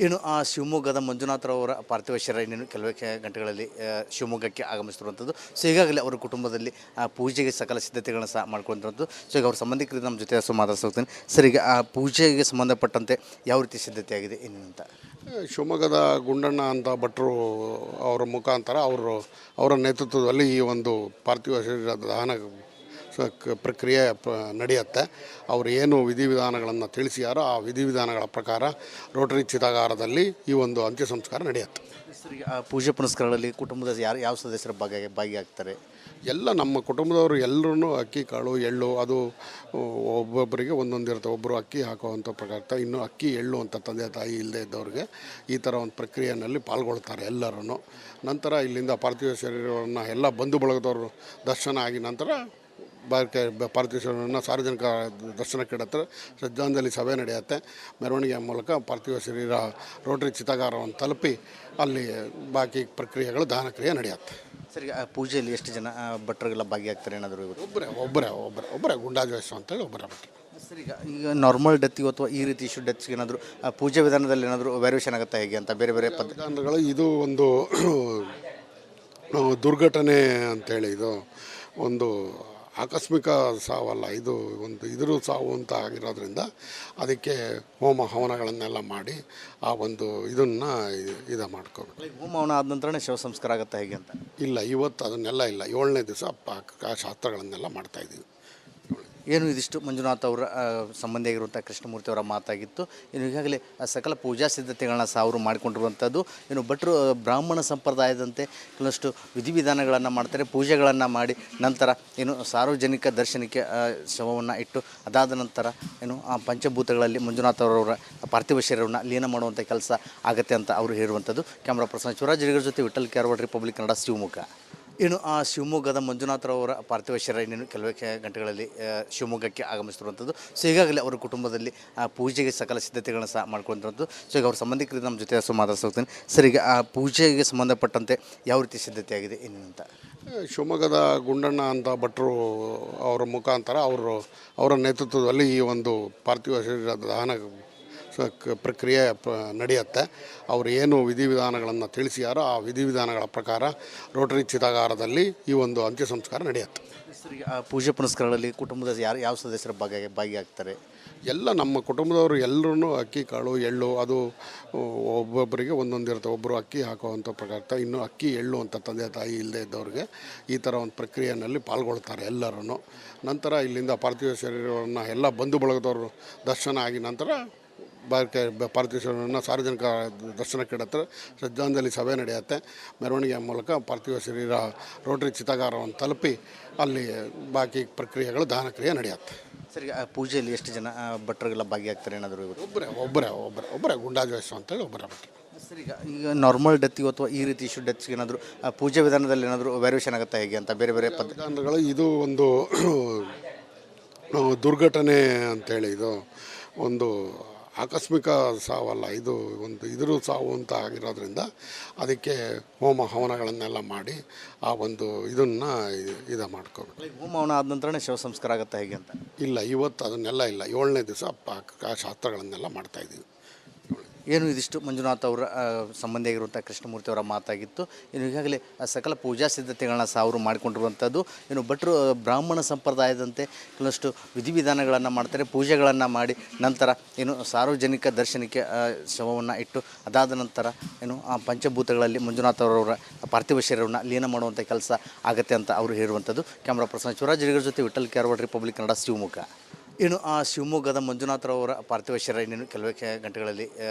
ಇನ್ನು ಶಿವಮೊಗ್ಗದ ಮಂಜುನಾಥರವರ ಪಾರ್ಥಿವ ಶರೀರ ಇನ್ನೇನು ಕೆಲವೇ ಗಂಟೆಗಳಲ್ಲಿ ಶಿವಮೊಗ್ಗಕ್ಕೆ ಆಗಮಿಸಿರುವಂಥದ್ದು. ಸೊ ಈಗಾಗಲೇ ಅವರ ಕುಟುಂಬದಲ್ಲಿ ಪೂಜೆಗೆ ಸಕಲ ಸಿದ್ಧತೆಗಳನ್ನು ಸಹ ಮಾಡ್ಕೊಂಡಿರುವಂಥದ್ದು. ಸೊ ಈಗ ಅವ್ರ ಸಂಬಂಧಿಕರು ನಮ್ಮ ಜೊತೆ ಮಾತಾಡ್ಸೋಗ್ತೀನಿ. ಸರ್, ಈಗ ಆ ಪೂಜೆಗೆ ಸಂಬಂಧಪಟ್ಟಂತೆ ಯಾವ ರೀತಿ ಸಿದ್ಧತೆ ಆಗಿದೆ ಏನಂತ? ಶಿವಮೊಗ್ಗದ ಗುಂಡಣ್ಣ ಅಂತ ಭಟ್ರು ಅವರ ಮುಖಾಂತರ ಅವರ ನೇತೃತ್ವದಲ್ಲಿ ಈ ಒಂದು ಪಾರ್ಥಿವ ಶರೀರದ ದಹನ ಪ್ರಕ್ರಿಯೆ ನಡೆಯುತ್ತೆ. ಅವರು ಏನು ವಿಧಿವಿಧಾನಗಳನ್ನು ತಿಳಿಸಿಯಾರೋ ಆ ವಿಧಿವಿಧಾನಗಳ ಪ್ರಕಾರ ರೋಟರಿ ಚಿತಾಗಾರದಲ್ಲಿ ಈ ಒಂದು ಅಂತ್ಯ ಸಂಸ್ಕಾರ ನಡೆಯುತ್ತೆ. ಸರ್, ಈಗ ಪೂಜೆ ಪುನಸ್ಕಾರಗಳಲ್ಲಿ ಕುಟುಂಬದ ಯಾವ ಸದಸ್ಯರ ಭಾಗಿಯಾಗ್ತಾರೆ? ಎಲ್ಲ ನಮ್ಮ ಕುಟುಂಬದವರು ಎಲ್ಲರೂ ಅಕ್ಕಿ ಕಾಳು ಎಳ್ಳು ಅದು ಒಬ್ಬೊಬ್ಬರಿಗೆ ಒಂದೊಂದು ಇರುತ್ತೆ. ಒಬ್ಬರು ಅಕ್ಕಿ ಹಾಕುವಂಥ ಪ್ರಕಾರ, ಇನ್ನು ಅಕ್ಕಿ ಎಳ್ಳು ಅಂತ ತಂದೆ ತಾಯಿ ಇಲ್ಲದೆ ಇದ್ದವ್ರಿಗೆ ಈ ಥರ ಒಂದು ಪ್ರಕ್ರಿಯೆಯಲ್ಲಿ ಪಾಲ್ಗೊಳ್ತಾರೆ ಎಲ್ಲರೂ. ನಂತರ ಇಲ್ಲಿಂದ ಪಾರ್ಥಿವ ಶರೀರವನ್ನು ಎಲ್ಲ ಬಂಧು ಬಳಗದವರು ದರ್ಶನ ಆಗಿ ನಂತರ ಪಾರ್ಥಿವ ಶರೀರವನ್ನು ಸಾರ್ವಜನಿಕ ದರ್ಶನಕ್ಕಿಡತ್ತೆ. ಶ್ರದ್ಧಾಂಜಲಿ ಸಭೆ ನಡೆಯುತ್ತೆ. ಮೆರವಣಿಗೆಯ ಮೂಲಕ ಪಾರ್ಥಿವ ಶರೀರ ರೋಟರಿ ಚಿತಾಗಾರವನ್ನು ತಲುಪಿ ಅಲ್ಲಿ ಬಾಕಿ ಪ್ರಕ್ರಿಯೆಗಳು ದಹನ ಕ್ರಿಯೆ ನಡೆಯುತ್ತೆ. ಸರ್, ಈಗ ಪೂಜೆಯಲ್ಲಿ ಎಷ್ಟು ಜನ ಭಟ್ರುಗೆಲ್ಲ ಭಾಗಿಯಾಗ್ತಾರೆ ಏನಾದರೂ? ಒಬ್ಬರೇ ಗುಂಡಾಜ್ ವಯಸ್ಸು ಅಂತೇಳಿ ಒಬ್ಬರೇ ಭಟ್ರು. ಸರ್, ಈಗ ನಾರ್ಮಲ್ ಡೆತ್ಗೆ ಅಥವಾ ಈ ರೀತಿ ಇಶ್ಯೂ ಡೆತ್ಸ್ಗೆ ಏನಾದರೂ ಪೂಜೆ ವಿಧಾನದಲ್ಲಿ ಏನಾದರೂ ವೇರಿಯೇಷನ್ ಆಗುತ್ತಾ ಹೇಗೆ ಅಂತ ಬೇರೆ ಬೇರೆ ವಿಧಾನಗಳು? ಇದು ಒಂದು ದುರ್ಘಟನೆ ಅಂಥೇಳಿ, ಇದು ಒಂದು ಆಕಸ್ಮಿಕ ಸಾವಲ್ಲ, ಇದು ಒಂದು ಇದ್ರ ಸಾವು ಅಂತ ಆಗಿರೋದ್ರಿಂದ ಅದಕ್ಕೆ ಹೋಮ ಹವನಗಳನ್ನೆಲ್ಲ ಮಾಡಿ ಆ ಒಂದು ಇದನ್ನು ಮಾಡ್ಕೋಬೇಕು. ಹೋಮ ಹವನ ಆದ ನಂತರ ಶವ ಸಂಸ್ಕಾರ ಆಗುತ್ತಾ ಹೇಗೆ ಅಂತ? ಇಲ್ಲ, ಇವತ್ತು ಅದನ್ನೆಲ್ಲ ಇಲ್ಲ. 7ನೇ ದಿವಸ ಆ ಶಾಸ್ತ್ರಗಳನ್ನೆಲ್ಲ ಮಾಡ್ತಾಯಿದ್ದೀವಿ. ಏನು ಇದಿಷ್ಟು ಮಂಜುನಾಥ್ ಅವರ ಸಂಬಂಧಿಯಾಗಿರುವಂಥ ಕೃಷ್ಣಮೂರ್ತಿ ಅವರ ಮಾತಾಗಿತ್ತು. ಇನ್ನು ಈಗಾಗಲೇ ಸಕಲ ಪೂಜಾ ಸಿದ್ಧತೆಗಳನ್ನ ಸಹ ಅವರು ಮಾಡಿಕೊಂಡಿರುವಂಥದ್ದು. ಇನ್ನು ಭಟ್ರು ಬ್ರಾಹ್ಮಣ ಸಂಪ್ರದಾಯದಂತೆ ಕೆಲವಷ್ಟು ವಿಧಿವಿಧಾನಗಳನ್ನು ಮಾಡ್ತಾರೆ. ಪೂಜೆಗಳನ್ನು ಮಾಡಿ ನಂತರ ಏನು ಸಾರ್ವಜನಿಕ ದರ್ಶನಕ್ಕೆ ಶವವನ್ನು ಇಟ್ಟು ಅದಾದ ನಂತರ ಏನು ಆ ಪಂಚಭೂತಗಳಲ್ಲಿ ಮಂಜುನಾಥ್ ಅವರವರ ಪಾರ್ಥಿವ ಶರೀರವನ್ನು ಲೀನ ಮಾಡುವಂಥ ಕೆಲಸ ಆಗುತ್ತೆ ಅಂತ ಅವರು ಹೇಳುವಂಥದ್ದು. ಕ್ಯಾಮ್ರಾ ಪರ್ಸನ್ ಶಿವರಾಜ್ ಹಿರಿಗರ ಜೊತೆ ವಿಠಲ್ ಕ್ಯಾರವಾಡ್, ರಿಪಬ್ಲಿಕ್ ಕನ್ನಡ, ಶಿವಮೊಗ್ಗ. ಇನ್ನು ಶಿವಮೊಗ್ಗದ ಮಂಜುನಾಥರವರ ಪಾರ್ಥಿವ ಶರೀರ ಇನ್ನೇನು ಕೆಲವೇ ಗಂಟೆಗಳಲ್ಲಿ ಶಿವಮೊಗ್ಗಕ್ಕೆ ಆಗಮಿಸಿರುವಂಥದ್ದು. ಸೊ ಈಗಾಗಲೇ ಅವರ ಕುಟುಂಬದಲ್ಲಿ ಪೂಜೆಗೆ ಸಕಲ ಸಿದ್ಧತೆಗಳನ್ನು ಸಹ ಮಾಡ್ಕೊಂಡಿರುವಂಥದ್ದು. ಸೊ ಈಗ ಅವ್ರ ಸಂಬಂಧಿಕರು ನಮ್ಮ ಜೊತೆ ಮಾತಾಡ್ಸೋಗ್ತೀನಿ. ಸರ್, ಈಗ ಆ ಪೂಜೆಗೆ ಸಂಬಂಧಪಟ್ಟಂತೆ ಯಾವ ರೀತಿ ಸಿದ್ಧತೆ ಆಗಿದೆ ಏನಂತ? ಶಿವಮೊಗ್ಗದ ಗುಂಡಣ್ಣ ಅಂತ ಭಟ್ರು ಅವರ ಮುಖಾಂತರ ಅವರ ನೇತೃತ್ವದಲ್ಲಿ ಈ ಒಂದು ಪಾರ್ಥಿವ ಶರೀರದ ದಹನ ಪ್ರಕ್ರಿಯೆ ನಡೆಯುತ್ತೆ. ಅವರು ಏನು ವಿಧಿವಿಧಾನಗಳನ್ನು ತಿಳಿಸಿಯಾರೋ ಆ ವಿಧಿವಿಧಾನಗಳ ಪ್ರಕಾರ ರೋಟರಿ ಚಿತಾಗಾರದಲ್ಲಿ ಈ ಒಂದು ಅಂತ್ಯ ಸಂಸ್ಕಾರ ನಡೆಯುತ್ತೆ. ಸರ್, ಈಗ ಪೂಜೆ ಪುನಸ್ಕಾರಗಳಲ್ಲಿ ಕುಟುಂಬದ ಯಾವ ಸದಸ್ಯರ ಭಾಗಿಯಾಗ್ತಾರೆ? ಎಲ್ಲ ನಮ್ಮ ಕುಟುಂಬದವರು ಎಲ್ಲರೂ ಅಕ್ಕಿ ಕಾಳು ಎಳ್ಳು ಅದು ಒಬ್ಬೊಬ್ಬರಿಗೆ ಒಂದೊಂದು ಇರುತ್ತೆ. ಒಬ್ಬರು ಅಕ್ಕಿ ಹಾಕುವಂಥ ಪ್ರಕಾರ, ಇನ್ನು ಅಕ್ಕಿ ಎಳ್ಳು ಅಂತ ತಂದೆ ತಾಯಿ ಇಲ್ಲದೆ ಇದ್ದವ್ರಿಗೆ ಈ ಥರ ಒಂದು ಪ್ರಕ್ರಿಯೆಯಲ್ಲಿ ಪಾಲ್ಗೊಳ್ತಾರೆ ಎಲ್ಲರೂ. ನಂತರ ಇಲ್ಲಿಂದ ಪಾರ್ಥಿವ ಶರೀರವನ್ನು ಎಲ್ಲ ಬಂಧು ಬಳಗದವರು ದರ್ಶನ ಆಗಿ ನಂತರ ಪಾರ್ಥಿವ ಶರೀರವನ್ನು ಸಾರ್ವಜನಿಕ ದರ್ಶನಕ್ಕಿಡತ್ತೆ. ಶ್ರದ್ಧಾಂಜಲಿ ಸಭೆ ನಡೆಯುತ್ತೆ. ಮೆರವಣಿಗೆಯ ಮೂಲಕ ಪಾರ್ಥಿವ ಶರೀರ ರೋಟರಿ ಚಿತಾಗಾರವನ್ನು ತಲುಪಿ ಅಲ್ಲಿ ಬಾಕಿ ಪ್ರಕ್ರಿಯೆಗಳು ದಹನ ಕ್ರಿಯೆ ನಡೆಯುತ್ತೆ. ಸರ್, ಈಗ ಪೂಜೆಯಲ್ಲಿ ಎಷ್ಟು ಜನ ಭಟ್ರುಗೆಲ್ಲ ಭಾಗಿಯಾಗ್ತಾರೆ ಏನಾದರೂ? ಒಬ್ಬರೇ ಗುಂಡಾಜ್ ವಯಸ್ಸು ಅಂತೇಳಿ ಒಬ್ಬರೇ ಭಟ್ರು. ಸರ್, ಈಗ ನಾರ್ಮಲ್ ಡೆತ್ಗೆ ಅಥವಾ ಈ ರೀತಿ ಇಶ್ಯೂ ಡೆತ್ಸ್ಗೆ ಏನಾದರೂ ಪೂಜೆ ವಿಧಾನದಲ್ಲಿ ಏನಾದರೂ ವೇರಿಯೇಷನ್ ಆಗುತ್ತಾ ಹೇಗೆ ಅಂತ ಬೇರೆ ಬೇರೆ ವಿಧಾನಗಳು? ಇದು ಒಂದು ದುರ್ಘಟನೆ ಅಂಥೇಳಿ, ಇದು ಒಂದು ಆಕಸ್ಮಿಕ ಸಾವಲ್ಲ, ಇದು ಒಂದು ಇದ್ರ ಸಾವು ಅಂತ ಆಗಿರೋದ್ರಿಂದ ಅದಕ್ಕೆ ಹೋಮ ಹವನಗಳನ್ನೆಲ್ಲ ಮಾಡಿ ಆ ಒಂದು ಇದನ್ನು ಮಾಡ್ಕೋಬೇಕು. ಹೋಮ ಹವನ ಆದ ನಂತರ ಶವ ಸಂಸ್ಕಾರ ಆಗುತ್ತಾ ಹೇಗೆ ಅಂತ? ಇಲ್ಲ, ಇವತ್ತು ಅದನ್ನೆಲ್ಲ ಇಲ್ಲ. 7ನೇ ದಿವಸ ಆ ಶಾಸ್ತ್ರಗಳನ್ನೆಲ್ಲ ಮಾಡ್ತಾಯಿದ್ದೀವಿ. ಏನು ಇದಿಷ್ಟು ಮಂಜುನಾಥ್ ಅವರ ಸಂಬಂಧಿಯಾಗಿರುವಂಥ ಕೃಷ್ಣಮೂರ್ತಿ ಅವರ ಮಾತಾಗಿತ್ತು. ಇನ್ನು ಈಗಾಗಲೇ ಸಕಲ ಪೂಜಾ ಸಿದ್ಧತೆಗಳನ್ನ ಸಹ ಅವರು ಮಾಡಿಕೊಂಡಿರುವಂಥದ್ದು. ಇನ್ನು ಭಟ್ರು ಬ್ರಾಹ್ಮಣ ಸಂಪ್ರದಾಯದಂತೆ ಕೆಲವಷ್ಟು ವಿಧಿವಿಧಾನಗಳನ್ನು ಮಾಡ್ತಾರೆ. ಪೂಜೆಗಳನ್ನು ಮಾಡಿ ನಂತರ ಏನು ಸಾರ್ವಜನಿಕ ದರ್ಶನಕ್ಕೆ ಶವವನ್ನು ಇಟ್ಟು ಅದಾದ ನಂತರ ಏನು ಆ ಪಂಚಭೂತಗಳಲ್ಲಿ ಮಂಜುನಾಥ್ ಅವರವರ ಪಾರ್ಥಿವ ಶರೀರವನ್ನು ಲೀನ ಮಾಡುವಂಥ ಕೆಲಸ ಆಗುತ್ತೆ ಅಂತ ಅವರು ಹೇಳುವಂಥದ್ದು. ಕ್ಯಾಮ್ರಾ ಪರ್ಸನ್ ಶಿವರಾಜ್ ಹಿರಿಗರ ಜೊತೆ ವಿಠಲ್ ಕ್ಯಾರವಾಡ್, ರಿಪಬ್ಲಿಕ್ ಕನ್ನಡ, ಶಿವಮೊಗ್ಗ. ಇನ್ನು ಶಿವಮೊಗ್ಗದ ಮಂಜುನಾಥರವರ ಪಾರ್ಥಿವ ಶರೀರ ಇನ್ನೇನು ಕೆಲವೇ ಗಂಟೆಗಳಲ್ಲಿ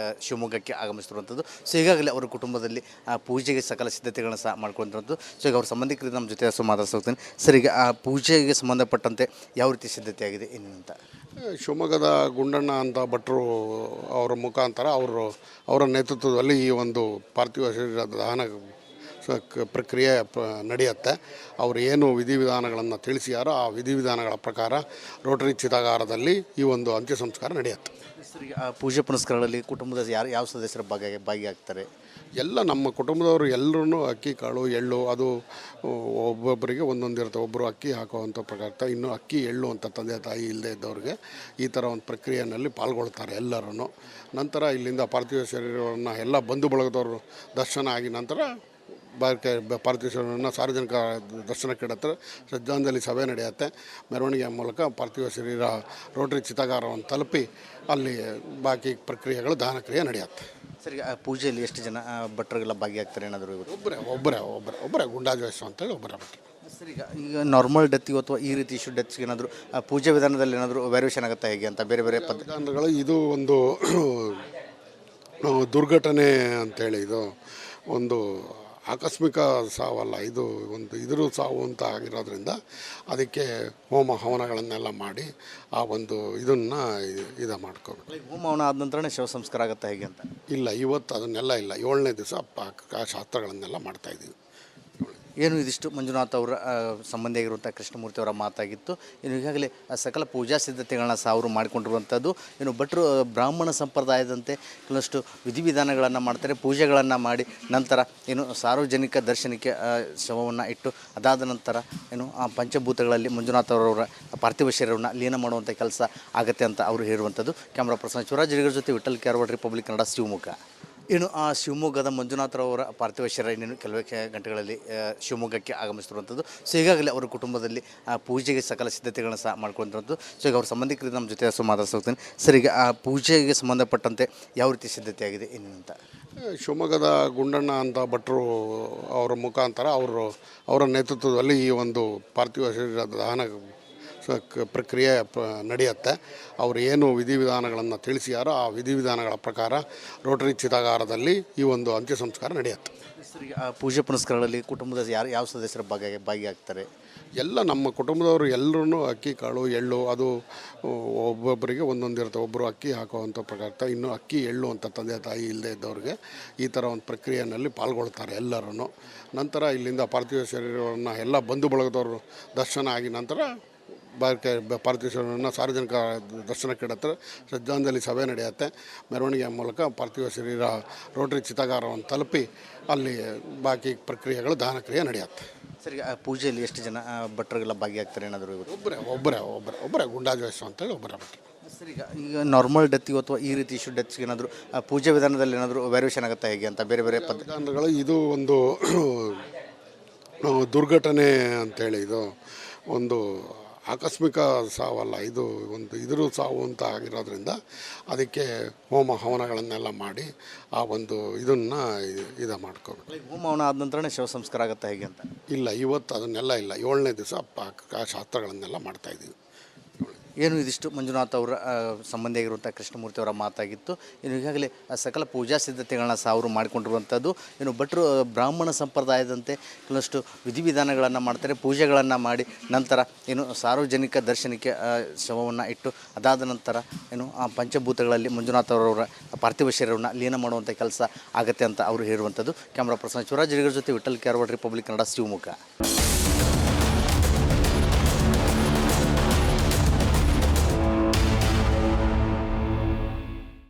ಶಿವಮೊಗ್ಗಕ್ಕೆ ಆಗಮಿಸಿರುವಂಥದ್ದು. ಸೊ ಈಗಾಗಲೇ ಅವರ ಕುಟುಂಬದಲ್ಲಿ ಪೂಜೆಗೆ ಸಕಲ ಸಿದ್ಧತೆಗಳನ್ನು ಸಹ ಮಾಡ್ಕೊಂಡಿರುವಂಥದ್ದು. ಸೊ ಈಗ ಅವ್ರ ಸಂಬಂಧಿಕರು ನಮ್ಮ ಜೊತೆ ಮಾತಾಡ್ಸೋಗ್ತೀನಿ. ಸರ್, ಈಗ ಆ ಪೂಜೆಗೆ ಸಂಬಂಧಪಟ್ಟಂತೆ ಯಾವ ರೀತಿ ಸಿದ್ಧತೆ ಆಗಿದೆ ಏನಂತ? ಶಿವಮೊಗ್ಗದ ಗುಂಡಣ್ಣ ಅಂತ ಭಟ್ರು ಅವರ ಮುಖಾಂತರ ಅವರ ನೇತೃತ್ವದಲ್ಲಿ ಈ ಒಂದು ಪಾರ್ಥಿವ ಶರೀರದ ದಹನ ಪ್ರಕ್ರಿಯೆ ನಡೆಯುತ್ತೆ. ಅವರು ಏನು ವಿಧಿವಿಧಾನಗಳನ್ನು ತಿಳಿಸಿಯಾರೋ ಆ ವಿಧಿವಿಧಾನಗಳ ಪ್ರಕಾರ ರೋಟರಿ ಚಿತಾಗಾರದಲ್ಲಿ ಈ ಒಂದು ಅಂತ್ಯ ಸಂಸ್ಕಾರ ನಡೆಯುತ್ತೆ. ಸರ್, ಆ ಪೂಜೆ ಪುನಸ್ಕಾರಗಳಲ್ಲಿ ಕುಟುಂಬದ ಯಾವ ಸದಸ್ಯರ ಭಾಗಿಯಾಗ್ತಾರೆ? ಎಲ್ಲ ನಮ್ಮ ಕುಟುಂಬದವರು ಎಲ್ಲರೂ ಅಕ್ಕಿ ಕಾಳು ಎಳ್ಳು ಅದು ಒಬ್ಬೊಬ್ಬರಿಗೆ ಒಂದೊಂದು ಇರುತ್ತೆ. ಒಬ್ಬರು ಅಕ್ಕಿ ಹಾಕುವಂಥ ಪ್ರಕಾರ ಇನ್ನು ಅಕ್ಕಿ ಎಳ್ಳು ಅಂತ ತಂದೆ ತಾಯಿ ಇಲ್ಲದೆ ಇದ್ದವ್ರಿಗೆ ಈ ಥರ ಒಂದು ಪ್ರಕ್ರಿಯೆಯಲ್ಲಿ ಪಾಲ್ಗೊಳ್ತಾರೆ ಎಲ್ಲರೂ. ನಂತರ ಇಲ್ಲಿಂದ ಪಾರ್ಥಿವ ಶರೀರವನ್ನು ಎಲ್ಲ ಬಂಧು ಬಳಗದವರು ದರ್ಶನ ಆಗಿ ನಂತರ ಪಾರ್ಥಿವ ಶರೀರವನ್ನು ಸಾರ್ವಜನಿಕ ದರ್ಶನಕ್ಕೆ ಇಡುತ್ತೆ. ಶ್ರದ್ಧಾಂಜಲಿ ಸಭೆ ನಡೆಯುತ್ತೆ. ಮೆರವಣಿಗೆಯ ಮೂಲಕ ಪಾರ್ಥಿವ ಶರೀರ ರೋಟರಿ ಚಿತಾಗಾರವನ್ನು ತಲುಪಿ ಅಲ್ಲಿ ಬಾಕಿ ಪ್ರಕ್ರಿಯೆಗಳು ದಹನ ಕ್ರಿಯೆ ನಡೆಯುತ್ತೆ. ಸರಿ, ಆ ಪೂಜೆಯಲ್ಲಿ ಎಷ್ಟು ಜನ ಭಟ್ರುಗೆಲ್ಲ ಭಾಗಿಯಾಗ್ತಾರೆ ಏನಾದರೂ ಇವತ್ತು? ಒಬ್ಬರೇ ಗುಂಡಾಜ್ ವಯಸ್ಸು ಅಂತೇಳಿ ಒಬ್ಬರೇ ಭಟ್ರು. ಸರ್, ಈಗ ನಾರ್ಮಲ್ ಡೆತ್ಗೆ ಅಥವಾ ಈ ರೀತಿ ಇಶ್ಯೂ ಡೆತ್ಸ್ಗೆ ಏನಾದರೂ ಪೂಜೆ ವಿಧಾನದಲ್ಲಿ ಏನಾದರೂ ವೇರಿಯೇಷನ್ ಆಗುತ್ತಾ ಹೇಗೆ ಅಂತ ಬೇರೆ ಬೇರೆ ವಿಧಾನಗಳು ಇದು ಒಂದು ದುರ್ಘಟನೆ ಅಂಥೇಳಿ ಇದು ಒಂದು ಆಕಸ್ಮಿಕ ಸಾವಲ್ಲ, ಇದು ಒಂದು ಇದ್ರ ಸಾವು ಅಂತ ಆಗಿರೋದ್ರಿಂದ ಅದಕ್ಕೆ ಹೋಮ ಹವನಗಳನ್ನೆಲ್ಲ ಮಾಡಿ ಆ ಒಂದು ಇದನ್ನು ಮಾಡ್ಕೋಬೇಕು. ಹೋಮ ಹವನ ಆದ ನಂತರನೇ ಶವ ಸಂಸ್ಕಾರ ಆಗುತ್ತಾ ಹೇಗೆ ಅಂತ? ಇಲ್ಲ, ಇವತ್ತು ಅದನ್ನೆಲ್ಲ ಇಲ್ಲ. 7ನೇ ದಿವಸ ಆ ಶಾಸ್ತ್ರಗಳನ್ನೆಲ್ಲ ಮಾಡ್ತಾಯಿದ್ದೀವಿ. ಏನು ಇದಿಷ್ಟು ಮಂಜುನಾಥ್ ಅವರ ಸಂಬಂಧಿಯಾಗಿರುವಂಥ ಕೃಷ್ಣಮೂರ್ತಿ ಅವರ ಮಾತಾಗಿತ್ತು. ಇನ್ನು ಈಗಾಗಲೇ ಸಕಲ ಪೂಜಾ ಸಿದ್ಧತೆಗಳನ್ನ ಅವರು ಮಾಡಿಕೊಂಡಿರುವಂಥದ್ದು. ಇನ್ನು ಭಟ್ರು ಬ್ರಾಹ್ಮಣ ಸಂಪ್ರದಾಯದಂತೆ ಕೆಲವಷ್ಟು ವಿಧಿವಿಧಾನಗಳನ್ನು ಮಾಡ್ತಾರೆ. ಪೂಜೆಗಳನ್ನು ಮಾಡಿ ನಂತರ ಏನು ಸಾರ್ವಜನಿಕ ದರ್ಶನಕ್ಕೆ ಶವವನ್ನು ಇಟ್ಟು ಅದಾದ ನಂತರ ಏನು ಆ ಪಂಚಭೂತಗಳಲ್ಲಿ ಮಂಜುನಾಥ್ ಅವರವರ ಪಾರ್ಥಿವ ಶರೀರವನ್ನು ಲೀನ ಮಾಡುವಂಥ ಕೆಲಸ ಆಗುತ್ತೆ ಅಂತ ಅವರು ಹೇಳುವಂಥದ್ದು. ಕ್ಯಾಮ್ರಾ ಪರ್ಸನ್ ಶಿವರಾಜ್ ಹಿರಿಗರ ಜೊತೆ ವಿಠಲ್ ಕ್ಯಾರವಾಡ್, ರಿಪಬ್ಲಿಕ್ ಕನ್ನಡ, ಶಿವಮೊಗ್ಗ. ಇನ್ನು ಆ ಶಿವಮೊಗ್ಗದ ಮಂಜುನಾಥರವರ ಪಾರ್ಥಿವ ಶರೀರ ಇನ್ನೇನು ಕೆಲವೇ ಗಂಟೆಗಳಲ್ಲಿ ಶಿವಮೊಗ್ಗಕ್ಕೆ ಆಗಮಿಸ್ತಿರುವಂಥದ್ದು. ಸೊ ಈಗಾಗಲೇ ಅವರ ಕುಟುಂಬದಲ್ಲಿ ಪೂಜೆಗೆ ಸಕಲ ಸಿದ್ಧತೆಗಳನ್ನು ಸಹ ಮಾಡ್ಕೊಂಡಿರುವಂಥದ್ದು. ಸೊ ಈಗ ಅವ್ರ ಸಂಬಂಧಿಕರು ನಮ್ಮ ಜೊತೆ ಮಾತಾಡ್ಸೋಗ್ತೀನಿ. ಸರ್, ಈಗ ಆ ಪೂಜೆಗೆ ಸಂಬಂಧಪಟ್ಟಂತೆ ಯಾವ ರೀತಿ ಸಿದ್ಧತೆ ಆಗಿದೆ ಏನೇನಂತ? ಶಿವಮೊಗ್ಗದ ಗುಂಡಣ್ಣ ಅಂತ ಭಟ್ರು ಅವರ ಮುಖಾಂತರ ಅವರ ನೇತೃತ್ವದಲ್ಲಿ ಈ ಒಂದು ಪಾರ್ಥಿವ ಶರೀರದ ದಹನ ಪ್ರಕ್ರಿಯೆ ನಡೆಯುತ್ತೆ. ಅವರು ಏನು ವಿಧಿವಿಧಾನಗಳನ್ನು ತಿಳಿಸಿಯಾರೋ ಆ ವಿಧಿವಿಧಾನಗಳ ಪ್ರಕಾರ ರೋಟರಿ ಚಿತಾಗಾರದಲ್ಲಿ ಈ ಒಂದು ಅಂತ್ಯ ಸಂಸ್ಕಾರ ನಡೆಯುತ್ತೆ. ಸರ್, ಆ ಪೂಜೆ ಪುನಸ್ಕಾರಗಳಲ್ಲಿ ಕುಟುಂಬದ ಯಾವ ಸದಸ್ಯರ ಭಾಗಿಯಾಗ್ತಾರೆ? ಎಲ್ಲ ನಮ್ಮ ಕುಟುಂಬದವರು ಎಲ್ಲರೂ ಅಕ್ಕಿ ಕಾಳು ಎಳ್ಳು ಅದು ಒಬ್ಬೊಬ್ಬರಿಗೆ ಒಂದೊಂದು ಇರುತ್ತೆ. ಒಬ್ಬರು ಅಕ್ಕಿ ಹಾಕುವಂಥ ಪ್ರಕಾರ ಇನ್ನು ಅಕ್ಕಿ ಎಳ್ಳು ಅಂತ ತಂದೆ ತಾಯಿ ಇಲ್ಲದೆ ಇದ್ದವ್ರಿಗೆ ಈ ಥರ ಒಂದು ಪ್ರಕ್ರಿಯೆಯಲ್ಲಿ ಪಾಲ್ಗೊಳ್ತಾರೆ ಎಲ್ಲರೂ. ನಂತರ ಇಲ್ಲಿಂದ ಪಾರ್ಥಿವ ಶರೀರವನ್ನು ಎಲ್ಲ ಬಂಧು ಬಳಗದವರು ದರ್ಶನ ಆಗಿ ನಂತರ ಪಾರ್ಥಿವ ಶರೀರವನ್ನು ಸಾರ್ವಜನಿಕ ದರ್ಶನಕ್ಕೆ ಇಡುತ್ತೆ. ಶ್ರದ್ಧಾಂಜಲಿ ಸಭೆ ನಡೆಯುತ್ತೆ. ಮೆರವಣಿಗೆಯ ಮೂಲಕ ಪಾರ್ಥಿವ ಶರೀರ ರೋಟರಿ ಚಿತಾಗಾರವನ್ನು ತಲುಪಿ ಅಲ್ಲಿ ಬಾಕಿ ಪ್ರಕ್ರಿಯೆಗಳು ದಹನ ಕ್ರಿಯೆ ನಡೆಯುತ್ತೆ. ಸರಿ, ಆ ಪೂಜೆಯಲ್ಲಿ ಎಷ್ಟು ಜನ ಭಟ್ರುಗೆಲ್ಲ ಭಾಗಿಯಾಗ್ತಾರೆ ಏನಾದರೂ ಇವತ್ತು? ಒಬ್ಬರೇ ಗುಂಡಾಜ್ ವಯಸ್ಸು ಅಂತೇಳಿ ಒಬ್ಬರೇ ಭಟ್ರು. ಸರ್, ಈಗ ನಾರ್ಮಲ್ ಡೆತ್ಗೆ ಅಥವಾ ಈ ರೀತಿ ಇಶ್ಯೂ ಡೆತ್ಸ್ಗೆ ಏನಾದರೂ ಪೂಜೆ ವಿಧಾನದಲ್ಲಿ ಏನಾದರೂ ವೇರಿಯೇಷನ್ ಆಗುತ್ತಾ ಹೇಗೆ ಅಂತ ಬೇರೆ ಬೇರೆ ವಿಧಾನಗಳು ಇದು ಒಂದು ದುರ್ಘಟನೆ ಅಂಥೇಳಿ ಇದು ಒಂದು ಆಕಸ್ಮಿಕ ಸಾವಲ್ಲ, ಇದು ಒಂದು ಇದ್ರ ಸಾವು ಅಂತ ಆಗಿರೋದ್ರಿಂದ ಅದಕ್ಕೆ ಹೋಮ ಹವನಗಳನ್ನೆಲ್ಲ ಮಾಡಿ ಆ ಒಂದು ಇದನ್ನು ಮಾಡ್ಕೋಬೇಕು. ಹೋಮ ಹವನ ಆದ ನಂತರನೇ ಶವ ಸಂಸ್ಕಾರ ಆಗುತ್ತಾ ಹೇಗೆ ಅಂತ? ಇಲ್ಲ, ಇವತ್ತು ಅದನ್ನೆಲ್ಲ ಇಲ್ಲ. 7ನೇ ದಿವಸ ಆ ಶಾಸ್ತ್ರಗಳನ್ನೆಲ್ಲ ಮಾಡ್ತಾಯಿದ್ದೀವಿ. ಏನು ಇದಿಷ್ಟು ಮಂಜುನಾಥ್ ಅವರ ಸಂಬಂಧಿಯಾಗಿರುವಂಥ ಕೃಷ್ಣಮೂರ್ತಿ ಅವರ ಮಾತಾಗಿತ್ತು. ಇನ್ನು ಈಗಾಗಲೇ ಸಕಲ ಪೂಜಾ ಸಿದ್ಧತೆಗಳನ್ನ ಅವರು ಮಾಡಿಕೊಂಡಿರುವಂಥದ್ದು. ಇನ್ನು ಭಟ್ರು ಬ್ರಾಹ್ಮಣ ಸಂಪ್ರದಾಯದಂತೆ ಕೆಲವಷ್ಟು ವಿಧಿವಿಧಾನಗಳನ್ನು ಮಾಡ್ತಾರೆ. ಪೂಜೆಗಳನ್ನು ಮಾಡಿ ನಂತರ ಏನು ಸಾರ್ವಜನಿಕ ದರ್ಶನಕ್ಕೆ ಶವವನ್ನು ಇಟ್ಟು ಅದಾದ ನಂತರ ಏನು ಆ ಪಂಚಭೂತಗಳಲ್ಲಿ ಮಂಜುನಾಥ್ ಅವರವರ ಪಾರ್ಥಿವ ಶರೀರವನ್ನು ಲೀನ ಮಾಡುವಂಥ ಕೆಲಸ ಆಗುತ್ತೆ ಅಂತ ಅವರು ಹೇಳುವಂಥದ್ದು. ಕ್ಯಾಮ್ರಾ ಪರ್ಸನ್ ಶಿವರಾಜ್ ಹಿರಿಗರ ಜೊತೆ ವಿಠಲ್ ಕ್ಯಾರವಾಡ್, ರಿಪಬ್ಲಿಕ್ ಕನ್ನಡ, ಶಿವಮೊಗ್ಗ.